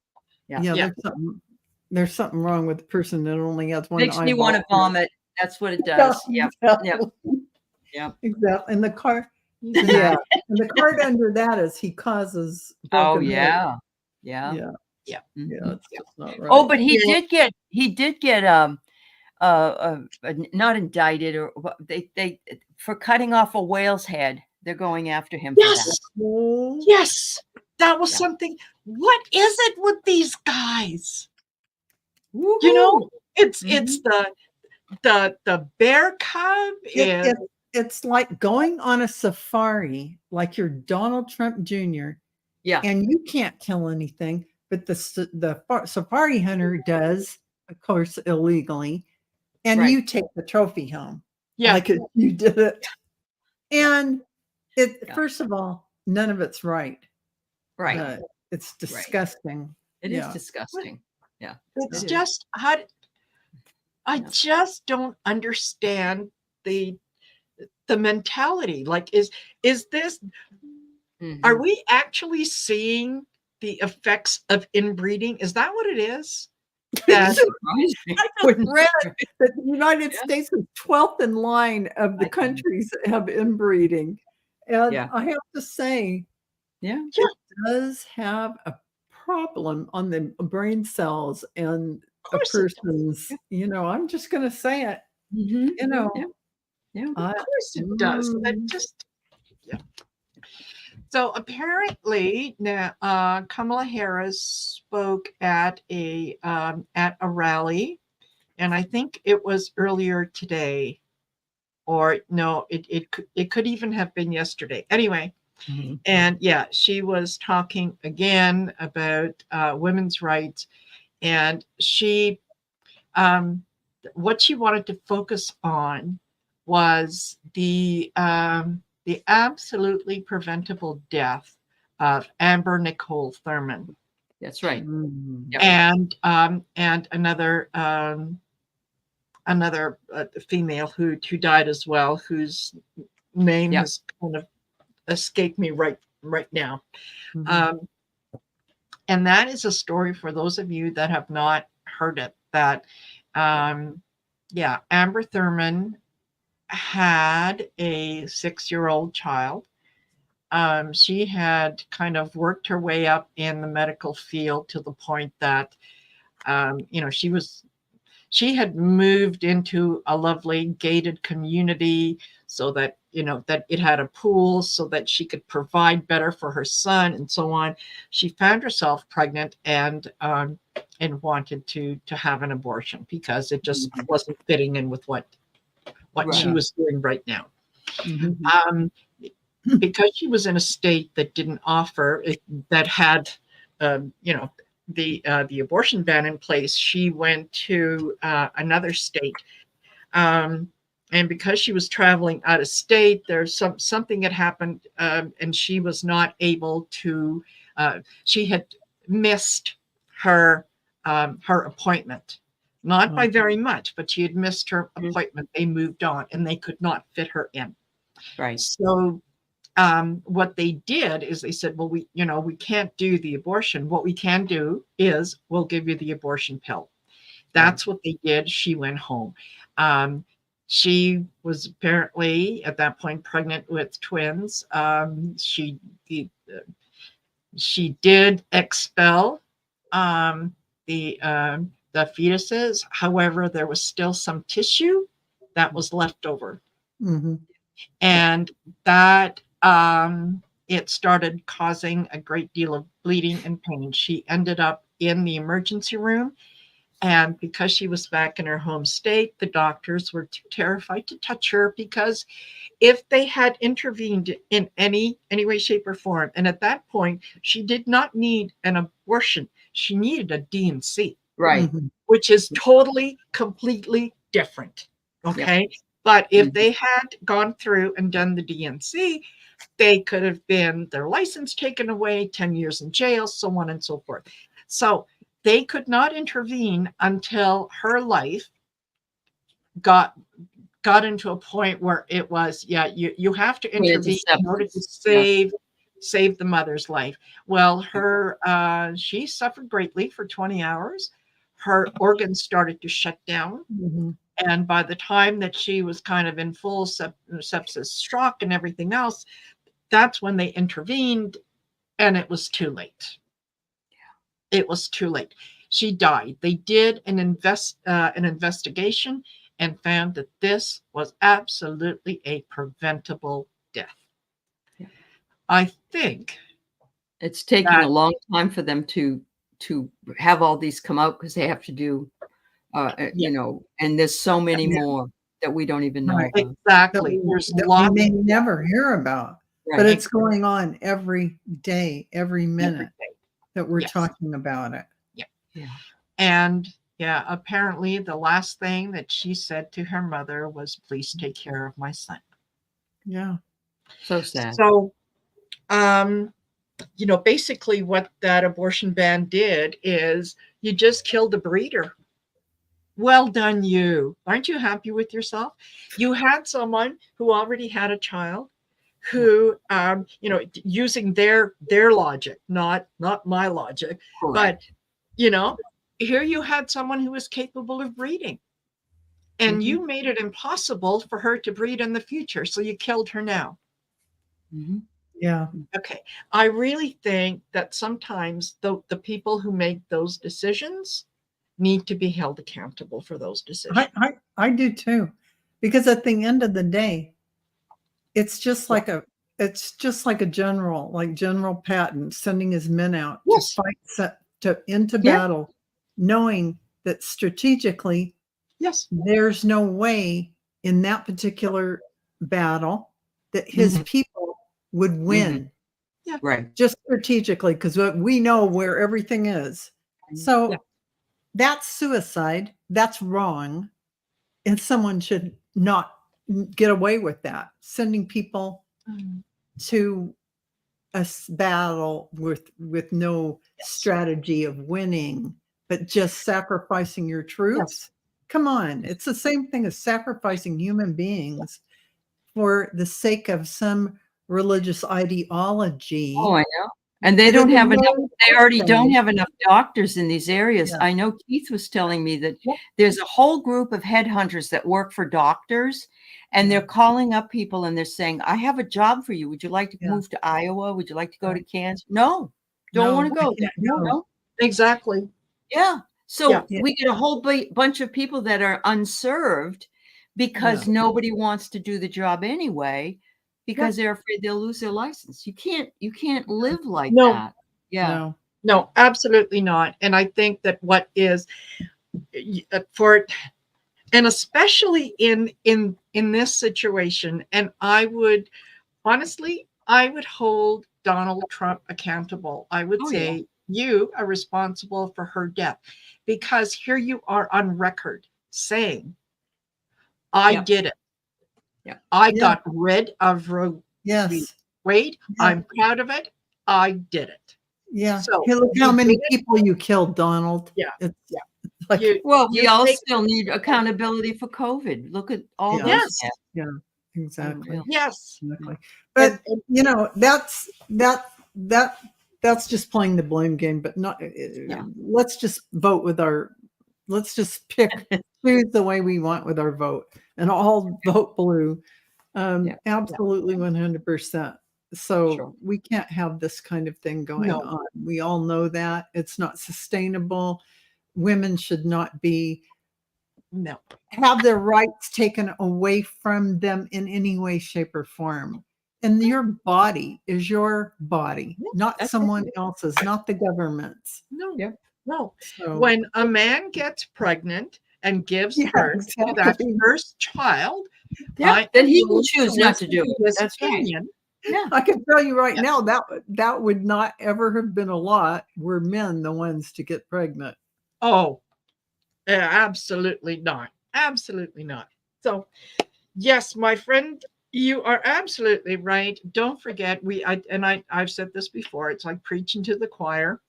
there's something wrong with the person that only has one. Makes me want to vomit. That's what it does. Yeah. Exactly. And the card, and the card under that is he causes. Oh yeah. Mm-hmm. It's just not right. Oh, but he did get not indicted, or they for cutting off a whale's head. They're going after him. Yes, for that. Yes, that was something. what is it with these guys? You Woohoo! know, it's Mhm. the bear cub It, is it, it's like going on a safari, like you're Donald Trump Jr., Yeah, and you can't kill anything, but the safari hunter does, of course, illegally, and right, you take the trophy home, yeah, like you did it. yeah, And it, yeah, first of all, none of it's right. right, Uh, it's right. disgusting. It is Yeah. disgusting. Yeah, it's it is. just how I Yeah. just don't understand the the mentality. Like, is this, are Mhm. we actually seeing the effects of inbreeding? Is that what it is? Wouldn't That surprise me. I just Wouldn't read surprise that the United Yeah, States is 12th in line of the I know. countries that have inbreeding. And Yeah, I have to say, yeah, yeah, it does have a problem on the brain cells and of a course it does. person's, I'm just going to say it, mhm, you know, yeah, yeah. Of I, course it does. That mm, just, yeah. So apparently now Kamala Harris spoke at a rally, and I think it was earlier today, or no, it could even have been yesterday. Anyway, mhm. and yeah, she was talking again about women's rights, and she what she wanted to focus on was the absolutely preventable death of Amber Nicole Thurman That's right. Mm. Yep. and another female who died as well, whose name Yep. has kind of escaped me right now. Mhm. Um, and that is a story for those of you that have not heard it. That yeah, Amber Thurman had a 6-year-old child. She had kind of worked her way up in the medical field to the point that, she had moved into a lovely gated community so that, that it had a pool so that she could provide better for her son and so on. She found herself pregnant and wanted to have an abortion because it just Mhm. wasn't fitting in with what she Right. Yeah. was doing right now. Mhm. Mhm. Um, because she was in a state that didn't offer it, that had, um, you know, the abortion ban in place, she went to another state. Um, and because she was traveling out of state, there's something had happened, and she was not able to. She had missed her her appointment, not Oh. by very much, but she had missed her Mhm. appointment. They moved on, and they could not fit her in. Right. So what they did is they said, well, we can't do the abortion. What we can do is we'll give you the abortion pill. Right. That's what they did. She went home. Um, she was apparently at that point pregnant with twins. She did expel um, the fetuses. However, there was still some tissue that was left over, Mhm. Yeah. and that it started causing a great deal of bleeding and pain. She ended up in the emergency room, and because she was back in her home state, the doctors were too terrified to touch her, because if they had intervened in any way, shape, or form, and at that point she did not need an abortion, she needed a D&C, Right. Mhm. which is totally, completely different. Yep. Okay. But if Mhm. they had gone through and done the D&C, they could have been their license taken away, 10 years in jail, so on and so forth. So they could not intervene until her life got into a point where it was, yeah, you have to Put into intervene in order to substance. Yeah. save the mother's life. Well, she suffered greatly for 20 hours. Her organs started to shut down, Mhm. and by the time that she was kind of in full sepsis shock and everything else, that's when they intervened, and it was too late. It was too late. She died. They did an investigation and found that this was absolutely a preventable death. Yeah. I think It's taking a long time for them to have all these come out because they have to do, you know, and there's so many more that we don't even know Right. about. Exactly. There's that we lots may never hear about, but Right. it's going on every day, every minute day. that we're Yes. talking about it. Yeah. And yeah, apparently the last thing that she said to her mother was, please take care of my son. Yeah. So sad. So, you know, basically what that abortion ban did is you just killed the breeder. Well done, you. Aren't you happy with yourself? You had someone who already had a child who, you know, using their logic, not my logic, Correct. but, you know, here you had someone who was capable of breeding. And you made it impossible for her to breed in the future. So you killed her now. Yeah. Okay. I really think that sometimes the people who make those decisions need to be held accountable for those decisions. I do too. Because at the end of the day, it's just like a general, like General Patton sending his men out Yes. to fight into battle, knowing that strategically Yes. there's no way in that particular battle that his people would win. Yeah. Right. Just strategically, because we know where everything is. So that's suicide. That's wrong. And someone should not get away with that. Sending people to a battle with no strategy of winning, but just sacrificing your troops. Come on. It's the same thing as sacrificing human beings for the sake of some religious ideology. Oh, I know. And they don't have enough, they already don't have enough doctors in these areas. I know Keith was telling me that there's a whole group of headhunters that work for doctors, and they're calling up people and they're saying, I have a job for you. Would you like to move to Iowa? Would you like to go to Kansas? No, don't want to go there. No. Exactly. Yeah. So we get a whole bunch of people that are unserved because nobody wants to do the job anyway, because they're afraid they'll lose their license. You can't live like that. Yeah. No, absolutely not. And I think that what is for, and especially in this situation, and I would honestly, I would hold Donald Trump accountable. I would say you are responsible for her death, because here you are on record saying, I did it. I got rid of Roe v. Wade. I'm proud of it. I did it. Yeah. So hey, look how many people you killed, Donald. Yeah. Like, we all still need accountability for COVID. Look at all those. Yes. Yeah, exactly. Yes. Exactly. But you know, that's just playing the blame game, but not let's just vote with our let's just choose the way we want with our vote and all vote blue. Absolutely 100%. So we can't have this kind of thing going on. We all know that it's not sustainable. Women should not be have their rights taken away from them in any way, shape, or form. And your body is your body, not someone else's, not the government's. No. So, when a man gets pregnant and gives birth to that first child, then he will choose not to do it. That's opinion. Yeah, I can tell you right now that would not ever have been a law were men the ones to get pregnant. Oh, absolutely not. Absolutely not. So, yes, my friend, you are absolutely right. Don't forget, I've said this before. It's like preaching to the choir,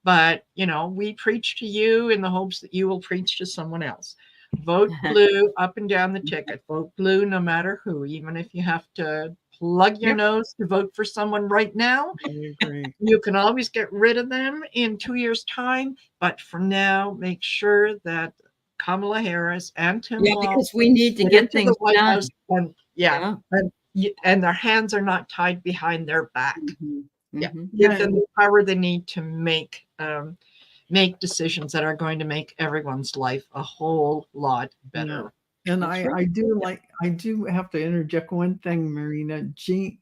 but you know, we preach to you in the hopes that you will preach to someone else. Vote blue up and down the ticket. Vote blue no matter who, even if you have to plug your nose to vote for someone right now. I agree. You can always get rid of them in 2 years' time, but for now, make sure that Kamala Harris and Tim Walz, because we need to get things done. And their hands are not tied behind their back. Give them the power they need to make decisions that are going to make everyone's life a whole lot better. And I do have to interject one thing, Marina. Jean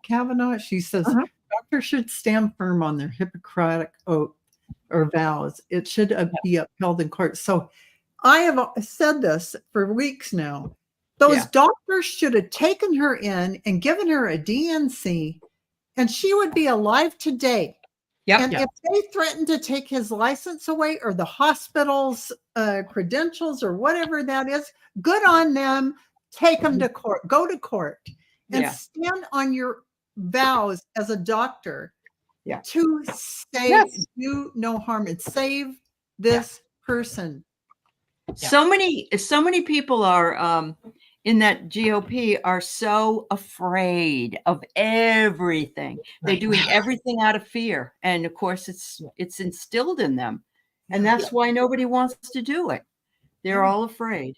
Kavanaugh? She says, Dr. should stand firm on their Hippocratic oath or vows. It should be upheld in court. So I have said this for weeks now. Those doctors should have taken her in and given her a DNC, and she would be alive today. And if they threaten to take his license away or the hospital's credentials or whatever that is, good on them. Take them to court. Go to court and stand on your vows as a doctor to do no harm and save this person. So many people are in that GOP are so afraid of everything. They're doing everything out of fear. And of course it's instilled in them. And that's why nobody wants to do it. They're all afraid.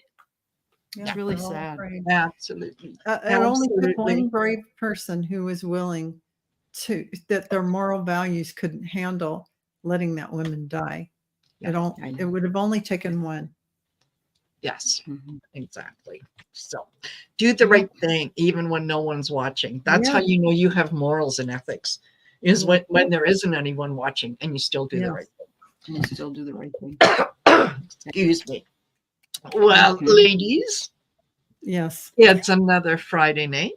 It's really sad. Absolutely. It only took one brave person who was willing that their moral values couldn't handle letting that woman die. It would have only taken one. Yes, exactly. So do the right thing, even when no one's watching. That's how you know you have morals and ethics, is when there isn't anyone watching and you still do the right thing. You still do the right thing. Excuse me. Well, ladies. Yes. It's another Friday night.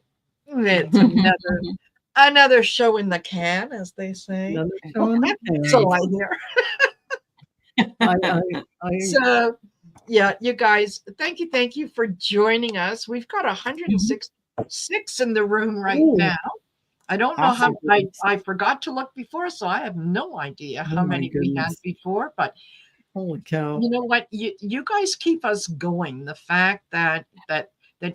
It's another show in the can, as they say. Another show in the can. So I hear. So yeah, you guys, thank you for joining us. We've got 166 in the room right now. I don't know how I forgot to look before, so I have no idea how many we had before, but holy cow. You know what? You guys keep us going. The fact that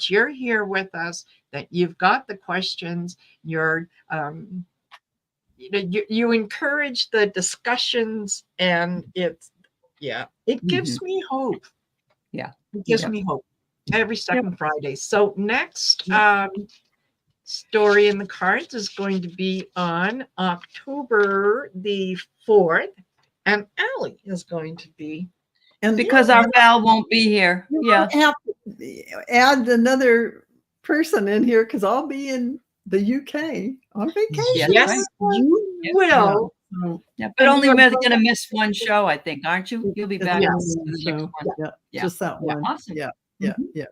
you're here with us, that you've got the questions, you're you encourage the discussions, and it gives me hope. It gives me hope every second Friday. So next story in the cards is going to be on October the 4th, and Aley is going to be. And because our Val won't be here. Have to add another person in here because I'll be in the UK on vacation. Yes, you will. But only we're going to miss one show, I think, aren't you? You'll be back. Just that one. Awesome. Yeah.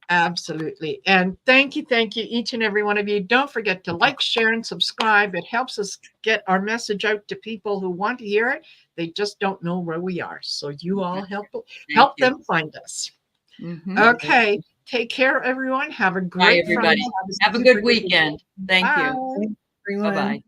Absolutely. And thank you, each and every one of you. Don't forget to like, share, and subscribe. It helps us get our message out to people who want to hear it. They just don't know where we are. So you all help them find us. Okay. Take care, everyone. Have a great everybody. Have a good weekend. Thank you. Bye. Bye-bye.